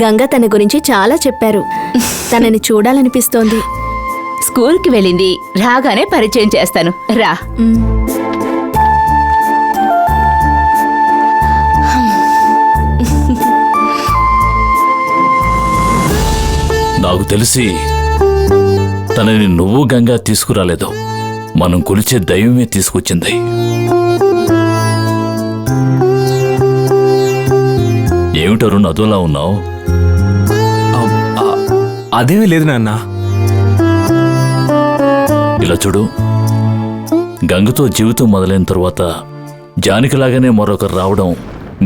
గంగ తన గురించి చాలా చెప్పారు. తనని చూడాలనిపిస్తోంది. స్కూల్కి వెళ్ళింది, రాగానే పరిచయం చేస్తాను, రా. నాకు తెలిసి తనని నువ్వు గంగా తీసుకురాలేదు, మనం కొలిచే దైవమే తీసుకొచ్చింది. ఏమిటరుణ్ అదోలా ఉన్నావు? అదేమీ లేదు నాన్న. ఇలా చూడు, గంగతో జీవితం మొదలైన తరువాత జానకిలాగానే మరొకరు రావడం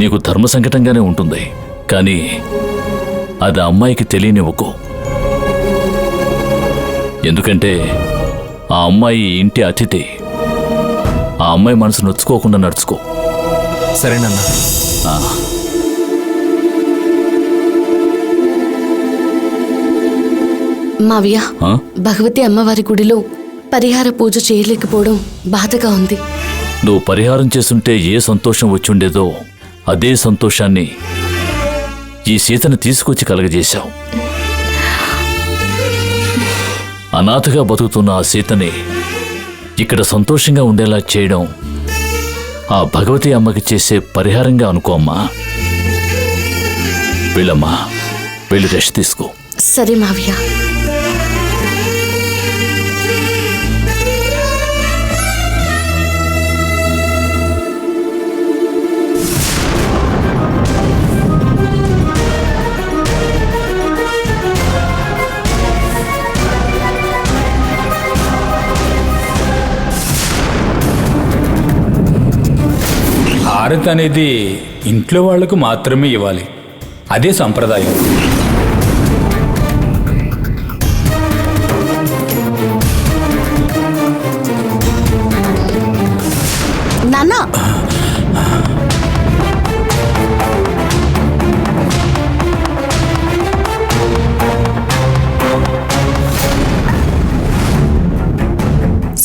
నీకు ధర్మ సంకటంగానే ఉంటుంది. కానీ అది అమ్మాయికి తెలియనివ్వకు. ఎందుకంటే ఆ అమ్మాయి ఇంటి అతిథి. ఆ అమ్మాయి మనసు నొచ్చుకోకుండా నడుచుకో. సరేనన్నా. మావయ్య, భగవతి అమ్మవారి గుడిలో పరిహార పూజ చేయలేకపోవడం బాధగా ఉంది. నువ్వు పరిహారం చేస్తుంటే ఏ సంతోషం వచ్చుండేదో అదే సంతోషాన్ని ఈ సీతను తీసుకొచ్చి కలగజేశావు. అనాథగా బతుకుతున్న ఆ సీతని ఇక్కడ సంతోషంగా ఉండేలా చేయడం ఆ భగవతి అమ్మకి చేసే పరిహారంగా అనుకో అమ్మా. వెళ్ళమ్మా, వెళ్ళి రెస్ట్ తీసుకో. సరే మావయ్య. హారతి అనేది ఇంట్లో వాళ్లకు మాత్రమే ఇవ్వాలి, అదే సంప్రదాయం. నాన్న,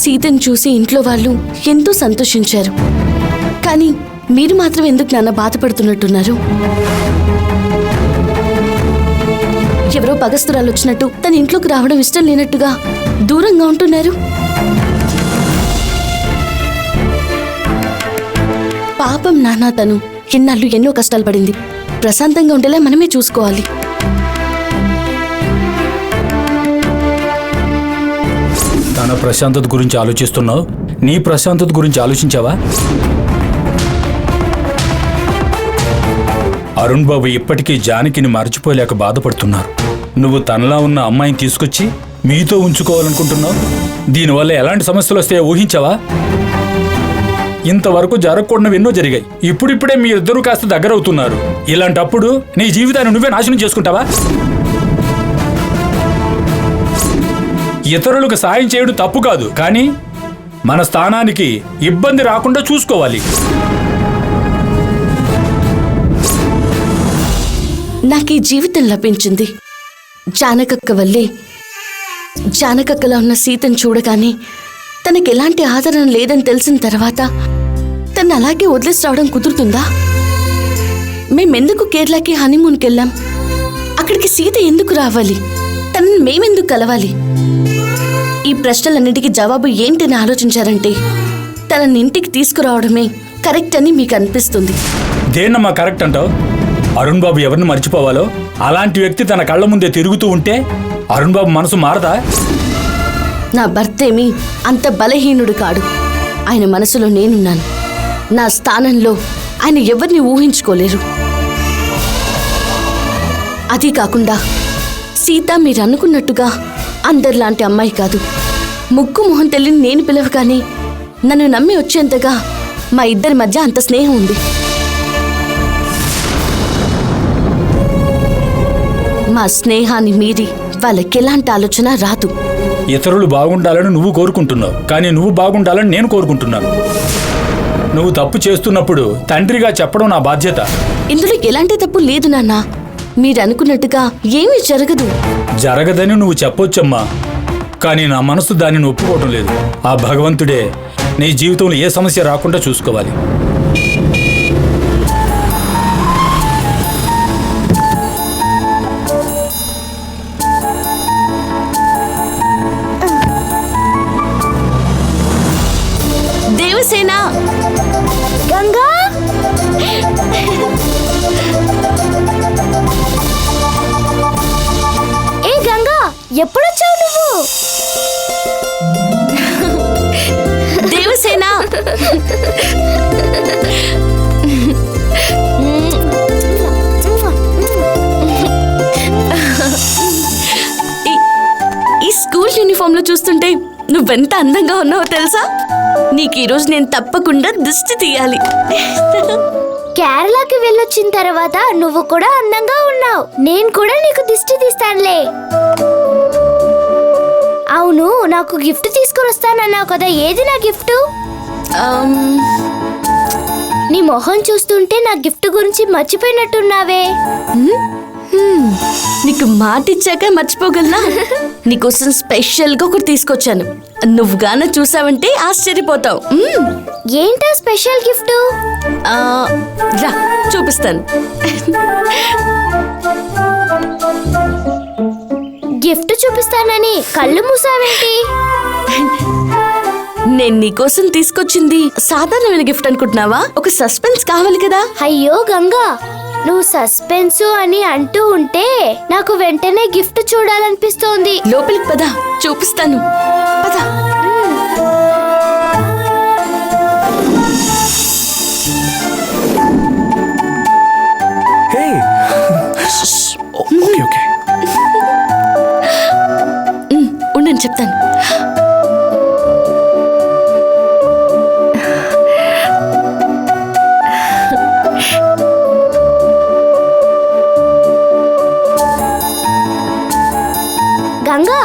సీతను చూసి ఇంట్లో వాళ్ళు ఎంతో సంతోషించారు. కానీ మీరు మాత్రం ఎందుకు నాన్న బాధపడుతున్నట్టున్నారు? ఎవరో పగస్తురాలు వచ్చినట్టు తన ఇంట్లోకి రావడం ఇష్టం లేనట్టుగా దూరంగా ఉంటున్నారు. పాపం నాన్న, తను ఇన్నాళ్ళు ఎన్నో కష్టాలు పడింది. ప్రశాంతంగా ఉండేలా మనమే చూసుకోవాలి. తన ప్రశాంతత గురించి ఆలోచిస్తున్నావు, నీ ప్రశాంతత గురించి ఆలోచించావా? అరుణ్ బాబు ఇప్పటికీ జానకిని మర్చిపోలేక బాధపడుతున్నారు. నువ్వు తనలా ఉన్న అమ్మాయిని తీసుకొచ్చి మీతో ఉంచుకోవాలనుకుంటున్నావు. దీనివల్ల ఎలాంటి సమస్యలు వస్తాయో ఊహించావా? ఇంతవరకు జరగకూడనివి ఎన్నో జరిగాయి. ఇప్పుడిప్పుడే మీ ఇద్దరూ కాస్త దగ్గరవుతున్నారు. ఇలాంటప్పుడు నీ జీవితాన్ని నువ్వే నాశనం చేసుకుంటావా? ఇతరులకు సాయం చేయడం తప్పు కాదు, కానీ మన స్థానానికి ఇబ్బంది రాకుండా చూసుకోవాలి. నాకు ఈ జీవితం లభించింది జానకక్క వల్లే. జానకక్కలా ఉన్న సీతను చూడగానే తనకి ఎలాంటి ఆదరణ లేదని తెలిసిన తర్వాత తను అలాగే వదిలేసి రావడం కుదురుతుందా? మేమెందుకు కేరళకి హనీమూన్కి వెళ్ళాం? అక్కడికి సీత ఎందుకు రావాలి? తనని మేమెందుకు కలవాలి? ఈ ప్రశ్నలన్నిటికీ జవాబు ఏంటని ఆలోచించారంటే తనని ఇంటికి తీసుకురావడమే కరెక్ట్ అని మీకు అనిపిస్తుంది. దేన్నమ్మా కరెక్ట్ అంటావు? అరుణ్ బాబు ఎవరిని మర్చిపోవాలో అలాంటి వ్యక్తి తన కళ్ళ ముందే తిరుగుతూ ఉంటే అరుణ్ బాబు మనసు మారదా? నా భర్తేమీ అంత బలహీనుడు కాడు. ఆయన మనసులో నేనున్నాను. నా స్థానంలో ఆయన ఎవరిని ఊహించుకోలేరు. అది కాకుండా సీత మీరు అనుకున్నట్టుగా అందరిలాంటి అమ్మాయి కాదు. ముక్కు మొహం తెలియని నేను పిలవగానే నన్ను నమ్మి వచ్చేంతగా మా ఇద్దరి మధ్య అంత స్నేహం ఉంది. మా స్నేహాన్ని మీరి వాళ్ళకి ఎలాంటి ఆలోచన రాదు. ఇతరులు బాగుండాలని నువ్వు కోరుకుంటున్నావు, కానీ నువ్వు బాగుండాలని నేను కోరుకుంటున్నాను. నువ్వు తప్పు చేస్తున్నప్పుడు తండ్రిగా చెప్పడం నా బాధ్యత. ఇందులో ఎలాంటి తప్పు లేదు నాన్న. మీరు అనుకున్నట్టుగా ఏమీ జరగదు. జరగదని నువ్వు చెప్పొచ్చమ్మా, కానీ నా మనసు దానిని ఒప్పుకోవడం లేదు. ఆ భగవంతుడే నీ జీవితంలో ఏ సమస్య రాకుండా చూసుకోవాలి. నువ్వెంత అందంగా ఉన్నావో తెలుసా? నీకు ఈరోజు నేను తప్పకుండా దిష్టి తీయాలి. కేరళకి వెళ్ళొచ్చిన తర్వాత నువ్వు కూడా అందంగా ఉన్నావు. నేను కూడా నీకు దిష్టి తీస్తానులే. అవును, నాకు గిఫ్ట్ తీసుకొని వస్తానన్నావు కదా, ఏది నా గిఫ్ట్? నీ మొహం చూస్తుంటే నా గిఫ్ట్ గురించి మర్చిపోయినట్టున్నావే. నీకు మాట ఇచ్చాక మర్చిపోగలనా? నీకోసం స్పెషల్ గా ఒకటి తీసుకొచ్చాను. నువ్వు గాన చూసావంటే ఆశ్చర్యపోతావు. ఏంటా స్పెషల్ గిఫ్ట్? రా చూపిస్తాను. గిఫ్ట్ చూపిస్తానని కళ్ళు మూసావేంటి? నేను నీకోసం తీసుకొచ్చింది సాధారణమైన గిఫ్ట్ అనుకుంటున్నావా? ఒక సస్పెన్స్ కావాలి కదా. అయ్యో గంగా, నువ్వు సస్పెన్స్ అని అంటూ ఉంటే నాకు వెంటనే గిఫ్ట్ చూడాలనిపిస్తోంది. లోపలికి పద, చూపిస్తాను. పద. హే ఓకే ఓకే. ఉండని చెప్తాను. గంగా,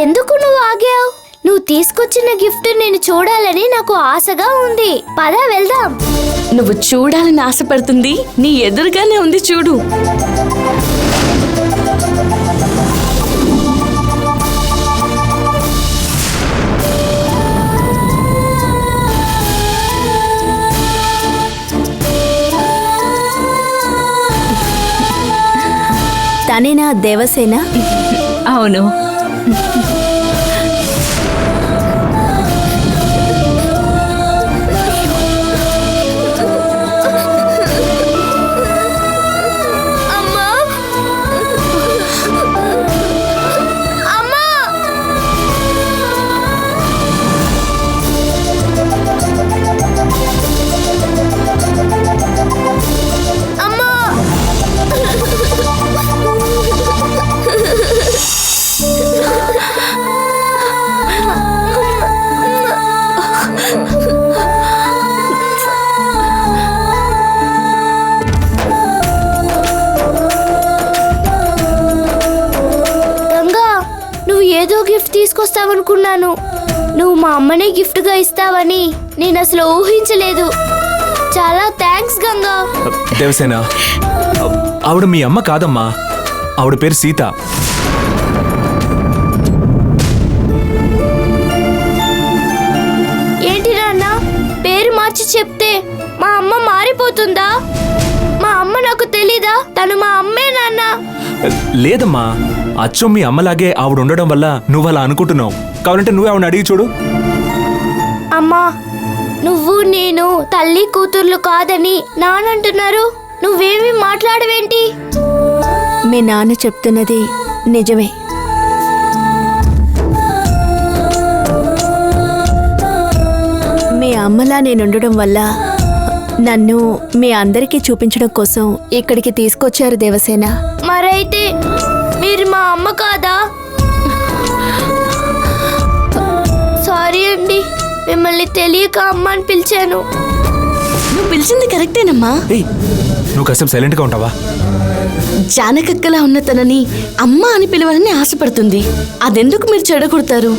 ఎందుకు నువ్వు ఆగావు? నువ్వు తీసుకొచ్చిన గిఫ్ట్ నేను చూడాలని నాకు ఆశగా ఉంది. పద వెళ్దాం. నువ్వు చూడాలని ఆశపడుతుంది నీ ఎదురుగానే ఉంది, చూడు. తనేనా దేవసేన? అవును. అమ్మా, అమ్మా, అమ్మా. గంగా, నువ్వు ఏదో గిఫ్ట్ తీసుకొస్తావనుకున్నాను. నువ్వు మా అమ్మనే గిఫ్ట్ గా ఇస్తావని నేను అసలు ఊహించలేదు. చాలా థ్యాంక్స్ గంగా. దేవసేన, ఆవిడ మీ అమ్మ కాదమ్మా. ఆవిడ పేరు సీత. ఏంటి నాన్న, పేరు మార్చి చెప్తే మా అమ్మ మారిపోతుందా? మా అమ్మ నాకు తెలీదా? తను మా అమ్మే నాన్న. లేదమ్మా, అచ్చం మీ అమ్మలాగే ఆవిడ ఉండడం వల్ల నువ్వు అలా అనుకుంటున్నావు. కావాలంటే నువ్వే ఆవిడ అడిగి చూడు. అమ్మా, నువ్వు నేను తల్లి కూతుర్లు కాదని నానంటున్నారు. నువ్వేమీ మాట్లాడవేంటి? మీ నాన్న చెప్తున్నది నిజమే. మీ అమ్మలా నేనుండడం వల్ల నన్ను మీ అందరికీ చూపించడం కోసం ఇక్కడికి తీసుకొచ్చారు దేవసేన. మరైతే మీరు మా అమ్మ కాదా? సారీ అండి, మిమ్మల్ని తెలియక అమ్మ అని పిలిచాను. నువ్వు పిలిచింది కరెక్టేనమ్మా. ఏయ్, నువ్వు కాసేపు సైలెంట్గా ఉంటావా? జానకక్కలా ఉన్న తనని అమ్మ అని పిలవాలని ఆశపడుతుంది. అదెందుకు మీరు చెడగొడతారు?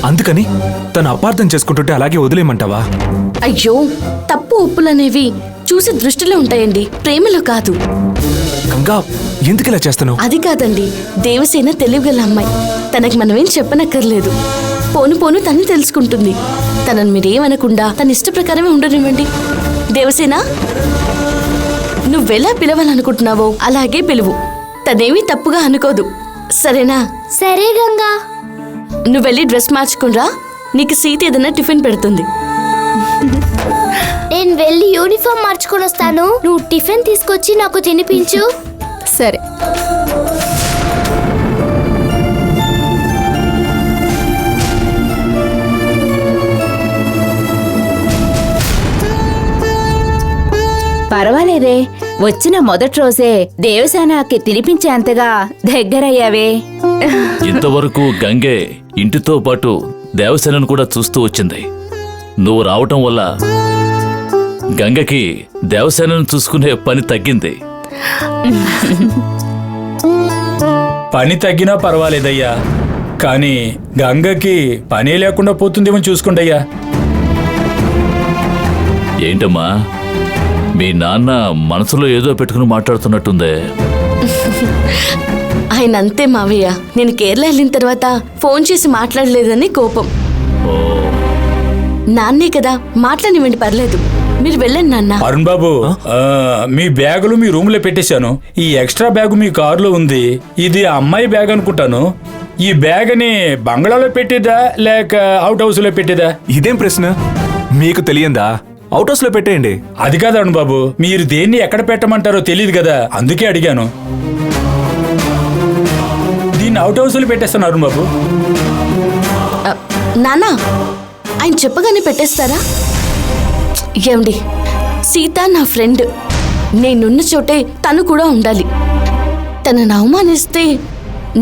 అందుకని తను అపార్థం చేసుకుంటుంటే అలాగే వదిలేయమంటావా? అయ్యో, తప్పు ఒప్పులనేవి చూసే దృష్టిలో ఉంటాయండి, ప్రేమలో కాదు. గంగా, ఎందుకు ఇలా చేస్తున్నావు? అది కాదండి, దేవసేన తెలివిగల అమ్మాయి. తనకి మనమేం చెప్పనక్కర్లేదు. పోను పోను తను తెలుసుకుంటుంది. తనని మీరేమనకుండా తన ఇష్ట ప్రకారమే ఉండనివ్వండి. దేవసేన, నువ్వెలా పిలవాలనుకుంటున్నావో అలాగే పిలువు. తనేమీ తప్పుగా అనుకోదు, సరేనా? సరే గంగా. నువ్వు వెళ్ళి డ్రెస్ మార్చుకునిరా. నీకు సీత ఏదైనా టిఫిన్ పెడుతుంది. నేను వెళ్ళి యూనిఫామ్ మార్చుకొని వస్తాను. నువ్వు టిఫిన్ తీసుకొచ్చి నాకు తినిపించు. సరే. పర్వాలేదే, వచ్చిన మొదటి రోజే దేవసేనకి తినిపించేంతగా దగ్గరయ్యావే. ఇంతవరకు గంగే ఇంటితో పాటు దేవసేనను కూడా చూస్తూ వచ్చింది. నువ్వు రావటం వల్ల గంగకి దేవసేనను చూసుకునే పని తగ్గింది. పని తగ్గినా పర్వాలేదయ్యా, కానీ గంగకి పనే లేకుండా పోతుందేమో చూసుకోండయ్యా. ఏంటమ్మా, మీ నాన్న మనసులో ఏదో పెట్టుకుని మాట్లాడుతున్నట్టుందే. ఆయన అంతే మావయ్య. నేను కేరళ వెళ్ళిన తర్వాత ఫోన్ చేసి మాట్లాడలేదని కోపం. నాన్నే కదా, మాట్లాడివ్వండి, పర్లేదు. మీరు వెళ్ళండి నాన్న. అరుణ్ బాబు, మీ బ్యాగులు మీ రూమ్ లో పెట్టేశాను. ఈ ఎక్స్ట్రా బ్యాగు మీ కారులో ఉంది. ఇది ఆ అమ్మాయి బ్యాగ్ అనుకుంటాను. ఈ బ్యాగ్ ని బంగ్లాలో పెట్టేదా లేక అవుట్ హౌస్ లో పెట్టేదా? ఇదేం ప్రశ్న? మీకు తెలియందా? అవుట్ హౌస్ లో పెట్టేయండి. అది కాదు అరుణ్ బాబు, మీరు దేన్ని ఎక్కడ పెట్టమంటారో తెలియదు కదా, అందుకే అడిగాను. దీన్ని అవుట్ హౌస్ లో పెట్టేస్తాను అరుణ్ బాబు. నాన్న, ఆయన చెప్పగానే పెట్టేస్తారా? ఏమండి, సీత నా ఫ్రెండ్. నేనున్న చోటే తను కూడా ఉండాలి. తనను అవమానిస్తే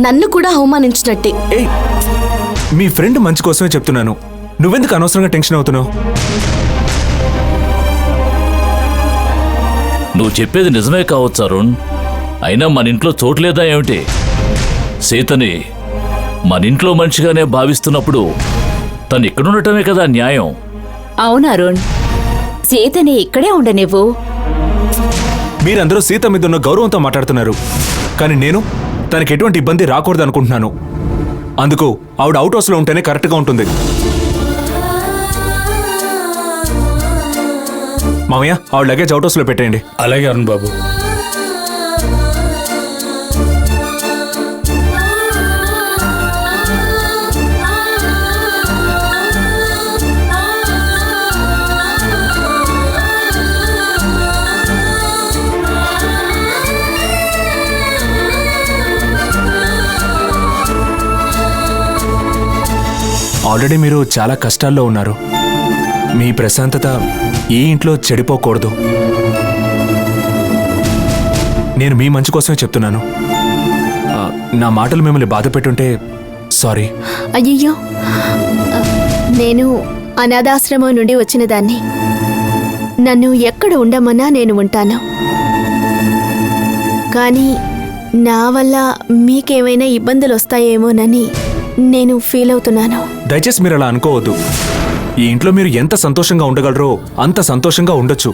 నన్ను కూడా అవమానించినట్టే. ఏయ్, మీ ఫ్రెండ్ మంచి కోసమే చెప్తున్నాను. నువ్వెందుకు అనవసరంగా టెన్షన్ అవుతున్నావు? నువ్వు చెప్పేది నిజమే కావచ్చు అరుణ్. అయినా మన ఇంట్లో చోటు లేదా ఏమిటి? సీతని మన ఇంట్లో మనిషిగానే భావిస్తున్నప్పుడు తను ఇక్కడుండటమే కదా న్యాయం. అవును అరుణ్, సీతని ఇక్కడే ఉండనివ్వు. మీరందరూ సీత మీద ఉన్న గౌరవంతో మాట్లాడుతున్నారు, కానీ నేను తనకి ఎటువంటి ఇబ్బంది రాకూడదు అనుకుంటున్నాను. అందుకు ఆవిడ అవుట్ హౌస్ లో ఉంటేనే కరెక్ట్గా ఉంటుంది. మామయ్య, ఆవిడ లగేజ్ అవుట్ హౌస్ లో పెట్టేయండి. అలాగే అరుణ్ బాబు. ఆల్రెడీ మీరు చాలా కష్టాల్లో ఉన్నారు. మీ ప్రశాంతత ఈ ఇంట్లో చెడిపోకూడదు. నేను మీ మంచి కోసమే చెప్తున్నాను. నా మాటలు మిమ్మల్ని బాధ పెట్టుంటే సారీ. అయ్యయ్యో, నేను అనాథాశ్రమం నుండి వచ్చిన దాన్ని. నన్ను ఎక్కడ ఉండమన్నా నేను ఉంటాను. కానీ నా వల్ల మీకేమైనా ఇబ్బందులు వస్తాయేమోనని నేను ఫీల్ అవుతున్నాను. దయచేసి మీరు అలా అనుకోవద్దు. ఈ ఇంట్లో మీరు ఎంత సంతోషంగా ఉండగలరో అంత సంతోషంగా ఉండొచ్చు.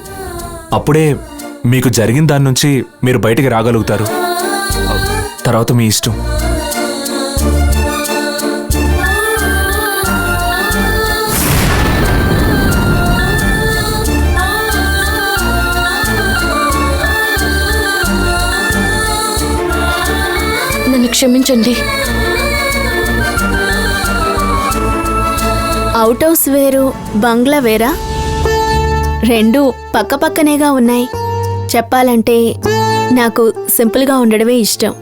అప్పుడే మీకు జరిగిన దాని నుంచి మీరు బయటికి రాగలుగుతారు. తర్వాత మీ ఇష్టం. నన్ను క్షమించండి. అవుట్ హౌస్ వేరు, బంగ్లా వేరా? రెండు పక్కపక్కనేగా ఉన్నాయి. చెప్పాలంటే నాకు సింపుల్గా ఉండడమే ఇష్టం.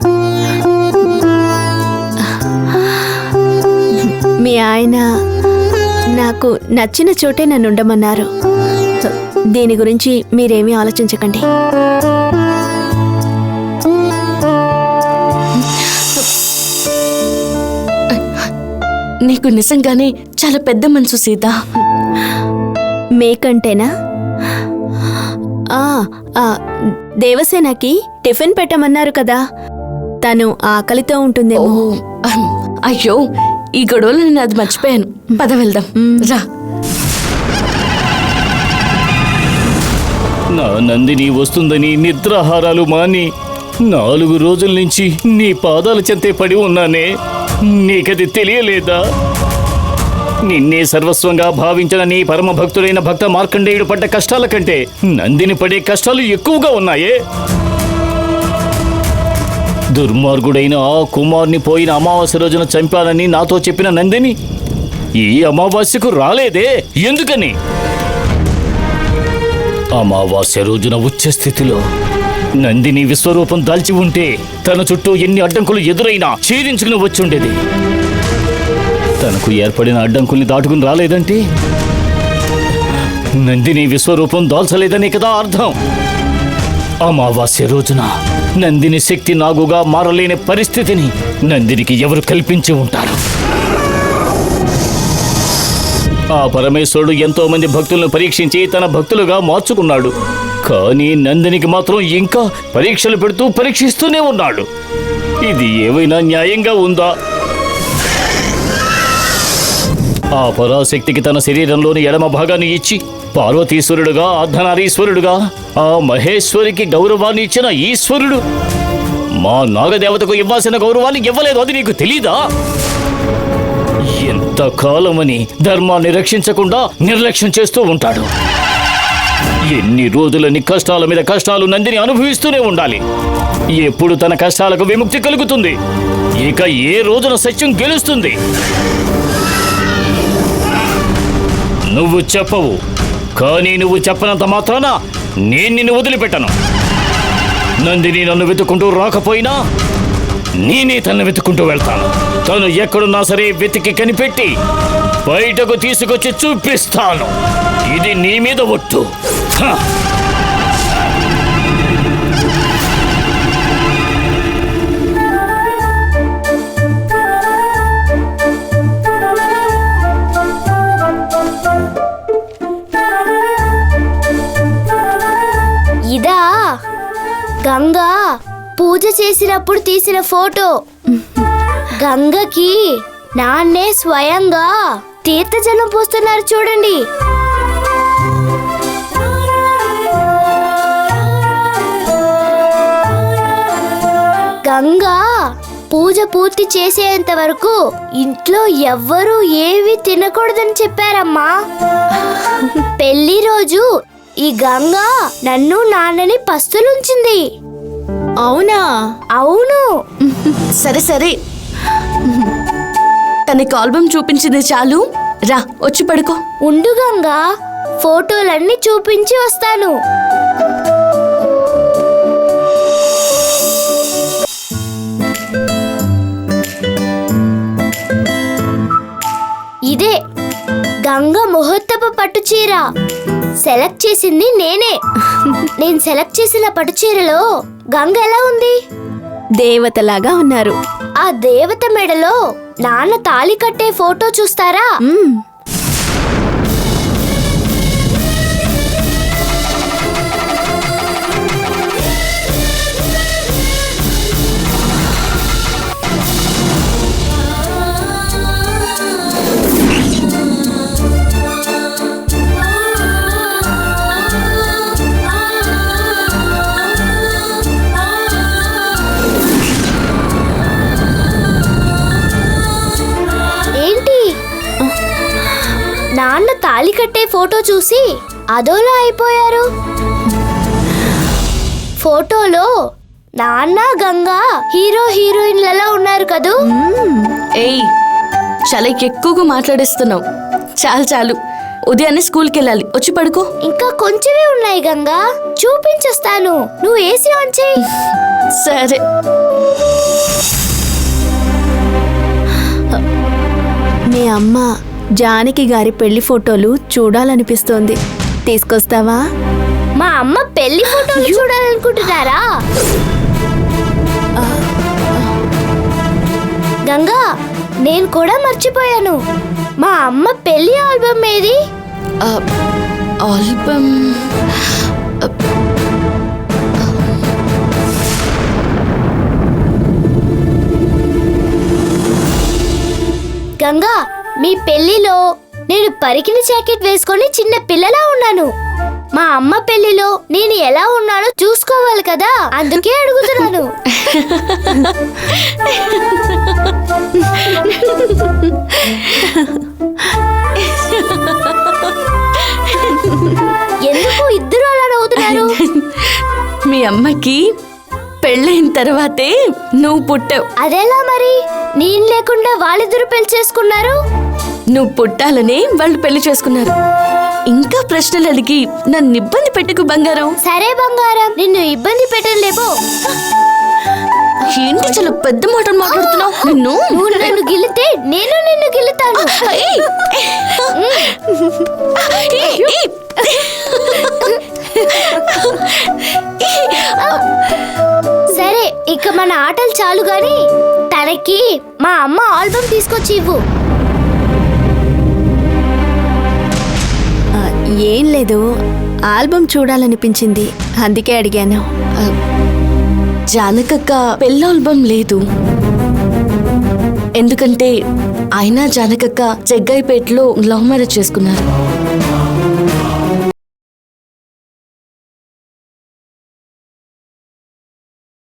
మీ ఆయన నాకు నచ్చిన చోటే నన్ను ఉండమన్నారు. దీని గురించి మీరేమీ ఆలోచించకండి. నీకు నిజంగానే చాలా పెద్ద మనసు సీత. మేకంటేనా? దేవసేనకి టిఫిన్ పెట్టమన్నారు కదా, తను ఆకలితో ఉంటుందేమో. అయ్యో, ఈ గొడవలో నేను అది మర్చిపోయాను. పద వెళ్దాం, రా. నా నందిని వస్తుందని నిద్రాహారాలు మాని 4 రోజుల నుంచి నీ పాదాల చెంతే పడి ఉన్నానే. నీకది తెలియలేదా? నిన్నే సర్వస్వంగా భావించిన నీ పరమ భక్తుడైన భక్త మార్కండేయుడు పడ్డ కష్టాల కంటే నందిని పడే కష్టాలు ఎక్కువగా ఉన్నాయే. దుర్మార్గుడైన ఆ కుమార్ని పోయిన అమావాస్య రోజున చంపానని నాతో చెప్పిన నందిని ఈ అమావాస్యకు రాలేదే, ఎందుకని? అమావాస్య రోజున ఉచ్చ స్థితిలో నందిని విశ్వరూపం దాల్చి ఉంటే తన చుట్టూ ఎన్ని అడ్డంకులు ఎదురైనా ఛేదించుకుని వచ్చుండేది. తనకు ఏర్పడిన అడ్డంకుల్ని దాటుకుని రాలేదంటే నందిని విశ్వరూపం దాల్చలేదనే కదా అర్థం. అమావాస్య రోజున నందిని శక్తి నాగుగా మారలేని పరిస్థితిని నందినికి ఎవరు కల్పించి ఉంటారు? ఆ పరమేశ్వరుడు ఎంతో మంది భక్తులను పరీక్షించి తన భక్తులుగా మార్చుకున్నాడు. కానీ నందినికి మాత్రం ఇంకా పరీక్షలు పెడుతూ పరీక్షిస్తూనే ఉన్నాడు. ఇది ఏమైనా న్యాయంగా ఉందా? ఆ పరాశక్తికి తన శరీరంలోని ఎడమ భాగాన్ని ఇచ్చి పార్వతీశ్వరుడుగా, అర్ధనారీశ్వరుడుగా ఆ మహేశ్వరికి గౌరవాన్ని ఇచ్చిన ఈశ్వరుడు మా నాగదేవతకు ఇవ్వాల్సిన గౌరవాన్ని ఇవ్వలేదు. అది నీకు తెలీదా? ఎంతకాలమని ధర్మాన్ని రక్షించకుండా నిర్లక్ష్యం చేస్తూ ఉంటాడు. ఎన్ని రోజులని కష్టాల మీద కష్టాలు నందిని అనుభవిస్తూనే ఉండాలి. ఎప్పుడు తన కష్టాలకు విముక్తి కలుగుతుంది? ఇక ఏ రోజున సత్యం గెలుస్తుంది? నువ్వు చెప్పవు, కానీ నువ్వు చెప్పనంత మాత్రాన నేను నిన్ను వదిలిపెట్టను. నందిని నన్ను వెతుక్కుంటూ రాకపోయినా నేనే తనను వెతుక్కుంటూ వెళ్తాను. తను ఎక్కడున్నా సరే వెతికి కనిపెట్టి బయటకు తీసుకొచ్చి చూపిస్తాను. ఇది నీ మీద ఒట్టు. హ! ఇదా గంగా పూజ చేసినప్పుడు తీసిన ఫోటో. గంగకి నాన్నే స్వయంగా తీర్థజలం పోస్తున్నారు చూడండి. గంగా పూజ పూర్తి చేసేంత వరకు ఇంట్లో ఎవ్వరూ ఏవి తినకూడదని చెప్పారమ్మా. పెళ్లి రోజు ఈ గంగా నన్ను నాన్నని పస్తులుంచింది. అవునా? అవును. సరే సరే, తనకి ఆల్బమ్ చూపించింది చాలు, రా వచ్చి పడుకో. ఉండు గంగా, ఫోటోలన్నీ చూపించి వస్తాను. ఇదే గంగ ముహూర్తపు పట్టు చీర. సెలెక్ట్ చేసింది నేనే. నేను సెలెక్ట్ చేసిన పట్టు చీరలో గంగ ఎలా ఉంది? దేవతలాగా ఉన్నారు. ఆ దేవత మెడలో నాన్న తాళి కట్టే ఫోటో చూస్తారా? నాన్న తాళి కట్టే ఫోటో చూసి అదోలా అయిపోయారు. ఫోటోలో నాన్న గంగా హీరో హీరోయిన్లలో ఉన్నారు కదూ. ఏయ్, చాలా ఎక్కువగా మాట్లాడేస్తున్నావు. చాలు చాలు, ఉదయాన్నే స్కూల్కి వెళ్ళాలి, వచ్చి పడుకో. ఇంకా కొంచెమే ఉన్నాయి గంగా, చూపించేస్తాను. నువ్వు ఏసీ ఆన్ చేయి. సరే. మీ అమ్మ జానకి గారి పెళ్లి ఫోటోలు చూడాలనిపిస్తోంది. తీసుకొస్తావా? మా అమ్మ పెళ్లి ఫోటోలు చూడాలనుకుంటున్నారా? గంగా, నేను కూడా మర్చిపోయాను. మా అమ్మ పెళ్లి ఆల్బమ్ ఏది? ఆల్బమ్ గంగా, మీ పెళ్లిలో నేను పరికిణి జాకెట్ వేసుకొని చిన్న పిల్లలా ఉన్నాను. మా అమ్మ పెళ్లిలో నేను ఎలా ఉన్నానో చూసుకోవాలి కదా, అందుకే అడుగుతున్నాను. ఎందుకు ఇద్దరు అలా నవ్వుతున్నారు? మీ అమ్మకి పెళ్ళైన తర్వాతే నువ్వు పుట్టావు. అదెలా మరి? నేను లేకుండా వాళ్ళిద్దరు పెళ్లి చేసుకున్నారు. నువ్వు పుట్టాలని వాళ్ళు పెళ్లి చేసుకున్నారు. ఇంకా ప్రశ్నలు అడిగి నన్ను ఇబ్బంది పెట్టుకు బంగారం. సరే బంగారం, నిన్ను ఇబ్బంది పెట్టలేబో. ఏంటి చాలా పెద్ద మాటలు మాట్లాడుతున్నావు? నువ్వు నన్ను గిల్లితే నేను నిన్ను గిల్లుతాను. సరే, ఇక మన ఆటలు చాలు గాని తనకి మా అమ్మ ఆల్బమ్ తీసుకొచ్చి ఇవ్వు. ఏం లేదు, ఆల్బమ్ చూడాలనిపించింది, అందుకే అడిగాను. జానకక్క పెళ్ళి ఆల్బమ్ లేదు. ఎందుకంటే ఆయన జానకక్క జగ్గాయిపేటలో లవ్ మ్యారేజ్ చేసుకున్నారు.